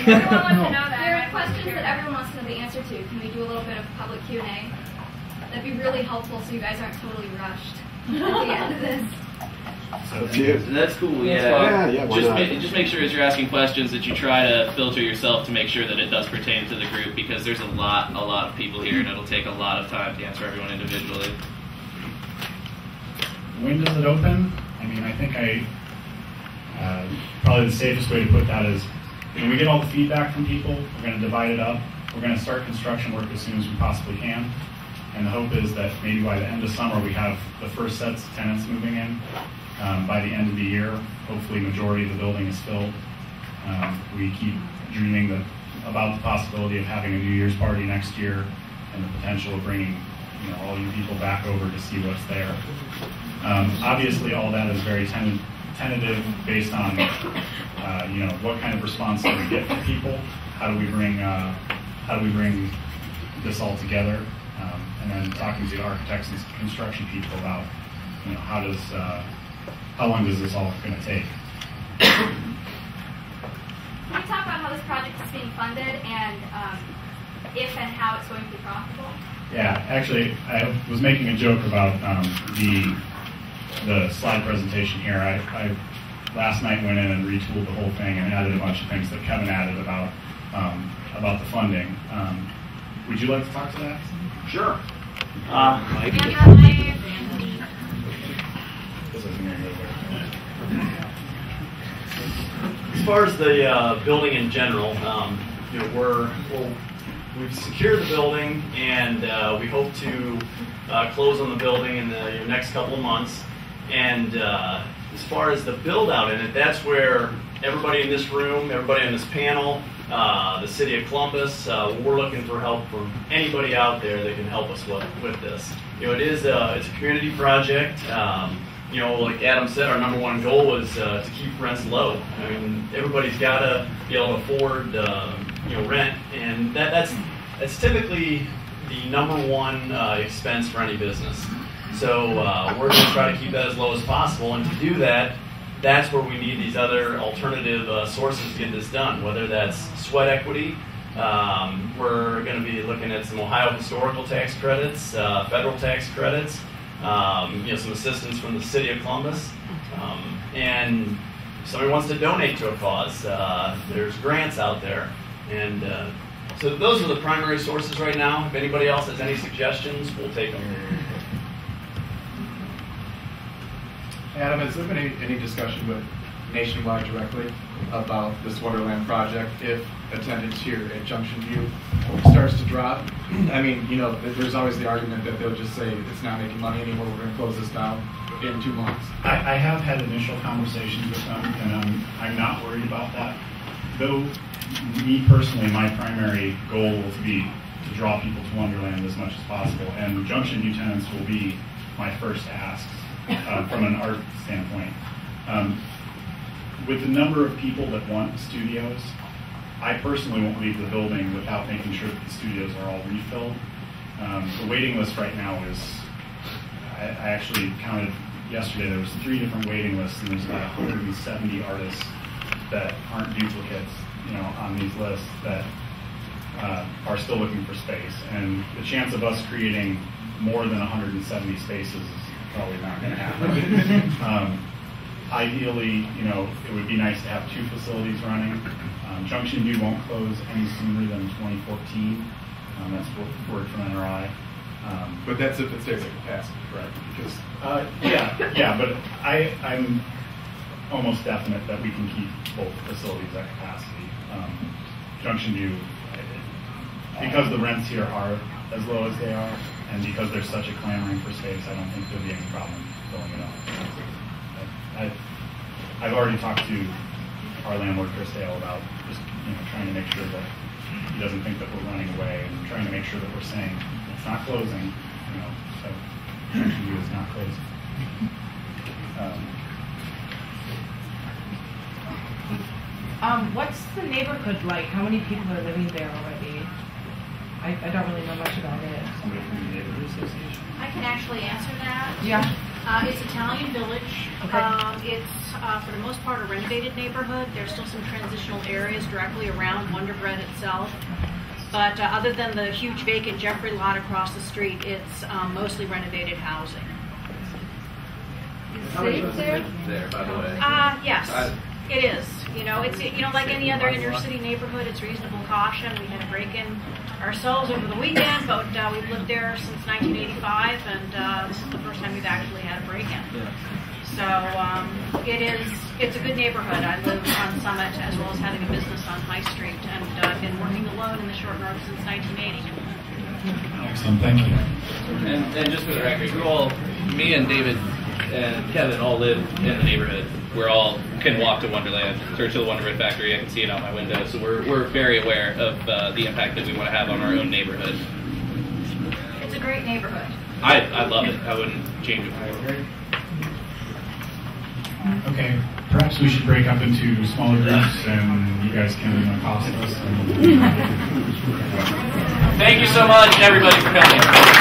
Everyone wants to know that. There are questions that everyone wants to know the answer to. Can we do a little bit of public Q&A? That'd be really helpful so you guys aren't totally rushed at the end of this. So that's cool. Yeah. Just make sure as you're asking questions that you try to filter yourself to make sure that it does pertain to the group, because there's a lot of people here, and it'll take a lot of time to answer everyone individually. When does it open? I mean, I think probably the safest way to put that is when we get all the feedback from people, we're going to divide it up. We're going to start construction work as soon as we possibly can. And the hope is that maybe by the end of summer we have the first sets of tenants moving in. By the end of the year, hopefully majority of the building is filled. We keep dreaming about the possibility of having a New Year's party next year and the potential of bringing all you people back over to see what's there. Obviously, all that is very tentative based on what kind of response do we get from people? How do we bring this all together? And then talking to the architects and construction people about how long does this all going to take? Can you talk about how this project is being funded and if and how it's going to be profitable? Yeah, actually, I was making a joke about the slide presentation here. I last night went in and retooled the whole thing and added a bunch of things that Kevin added about the funding. Would you like to talk to that? Sure. As far as the building in general, we've secured the building, and we hope to close on the building in the next couple of months. And as far as the build out in it, that's where everybody in this room, everybody on this panel, the city of Columbus, we're looking for help from anybody out there that can help us with this. It's a community project. Like Adam said, our number one goal was to keep rents low. I mean, everybody's got to be able to afford, rent, and that's typically the number one expense for any business. So we're going to try to keep that as low as possible, and to do that, that's where we need these other alternative sources to get this done, whether that's sweat equity. We're going to be looking at some Ohio historical tax credits, federal tax credits, some assistance from the city of Columbus, and if somebody wants to donate to a cause, there's grants out there, and so those are the primary sources right now. If anybody else has any suggestions, we'll take them. Adam, has there been any discussion with Nationwide directly about this Wonderland project if attendance here at Junction View starts to drop? I mean, there's always the argument that they'll just say it's not making money anymore, we're going to close this down in 2 months. I have had initial conversations with them, and I'm not worried about that. Though, me personally, my primary goal will be to draw people to Wonderland as much as possible, and Junction View tenants will be my first ask from an art standpoint. With the number of people that want studios, I personally won't leave the building without making sure that the studios are all refilled. The waiting list right now is, I actually counted yesterday, there was 3 different waiting lists, and there's about 170 artists that aren't duplicates, on these lists that are still looking for space. And the chance of us creating more than 170 spaces is probably not going to happen. Ideally, it would be nice to have 2 facilities running. Junction View won't close any sooner than 2014. That's word from NRI. But that's if it stays at capacity, right? Because but I'm almost definite that we can keep both facilities at capacity. Junction View, because the rents here are as low as they are, and because there's such a clamoring for space, I don't think there'll be any problem filling it up. I've already talked to our landlord, Chris Dale, about just trying to make sure that he doesn't think that we're running away, and trying to make sure that we're saying it's not closing. So Junction View is not closing. What's the neighborhood like? How many people are living there already? I don't really know much about it. Somebody from the neighborhood association. I can actually answer that. Yeah. It's Italian Village. Okay. It's, for the most part, a renovated neighborhood. There's still some transitional areas directly around Wonderbread itself. But other than the huge vacant Jeffrey lot across the street, it's mostly renovated housing. Safe there? There, by the way. Yes, it is. You know, it's like any other inner city neighborhood. It's reasonable caution. We had a break-in ourselves over the weekend, but we've lived there since 1985, and this is the first time we've actually had a break-in. So it's a good neighborhood. I live on Summit as well as having a business on High Street, and I've been working alone in the short north since 1980. Excellent, thank you. And just for the record, me and David and Kevin all live in the neighborhood. We're all can walk to Wonderland, or to the Wonderland factory. I can see it out my window. So we're very aware of the impact that we want to have on our own neighborhood. It's a great neighborhood. I love it. I wouldn't change it for it. Okay, perhaps we should break up into smaller groups and you guys can accost us. Thank you so much, everybody, for coming.